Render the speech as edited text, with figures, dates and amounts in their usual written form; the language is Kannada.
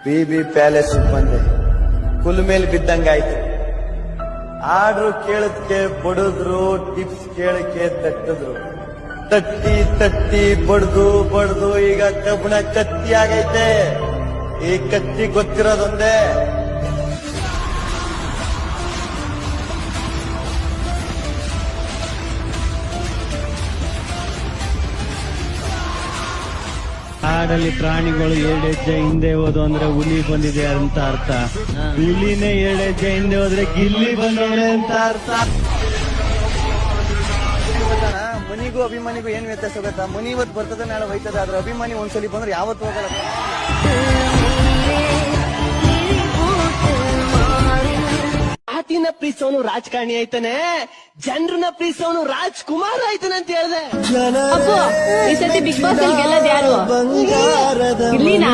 BB ಪ್ಯಾಲೇಸ್ ಬಂದೆ, ಕುಲ್ ಮೇಲ್ ಬಿದ್ದಂಗಾಯ್ತು. ಆರ್ಡ್ರು ಕೇಳದ್ಕೆ ಬಡದ್ರು, ಟಿಪ್ಸ್ ಕೇಳಕ್ಕೆ ತಟ್ಟಿದ್ರು. ತಟ್ಟಿ ತಟ್ಟಿ ಬಡ್ದು ಈಗ ಕಬ್ಬಣ ಕತ್ತಿ ಆಗೈತೆ. ಈ ಕತ್ತಿ ಗೊತ್ತಿರೋದೊಂದೇ, ಕಾಡಲ್ಲಿ ಪ್ರಾಣಿಗಳು 2 ಹೆಜ್ಜೆ ಹಿಂದೆ ಹೋದು ಅಂದ್ರೆ ಹುಲಿ ಬಂದಿದೆ ಅಂತ ಅರ್ಥ. ಹುಲಿನೇ 2 ಹೆಜ್ಜೆ ಹಿಂದೆ ಹೋದ್ರೆ ಗಿಲ್ಲಿ ಬಂದವಳೆ ಅಂತ ಅರ್ಥ. ಮನಿಗೂ ಅಭಿಮಾನಿಗೂ ಏನ್ ವ್ಯತ್ಯಾಸ ಗೊತ್ತಾ? ಮನಿ ಇವತ್ತು ಬರ್ತದೆ, ನಾಳೆ ಹೋಯ್ತದೆ. ಆದ್ರೆ ಅಭಿಮಾನಿ ಒಂದ್ಸಲಿ ಬಂದ್ರೆ ಯಾವತ್ತು ಹೋಗಲ್ಲ. ಜಾತಿನ ಪ್ರೀಸೋನು ರಾಜಕಾರಣಿ ಆಯ್ತಾನೆ, ಜನರನ್ನ ಪ್ರೀಸೋನು ರಾಜ್ಕುಮಾರ್ ಆಯ್ತಾನೆ ಅಂತ ಹೇಳ್ದೆ. ಅಪ್ಪು, ಈ ಸತಿ ಬಿಗ್ ಬಾಸ್ ಅಲ್ಲಿ ಗೆಲ್ಲದ್ ಯಾರು? ಇಲ್ಲಿನಾ?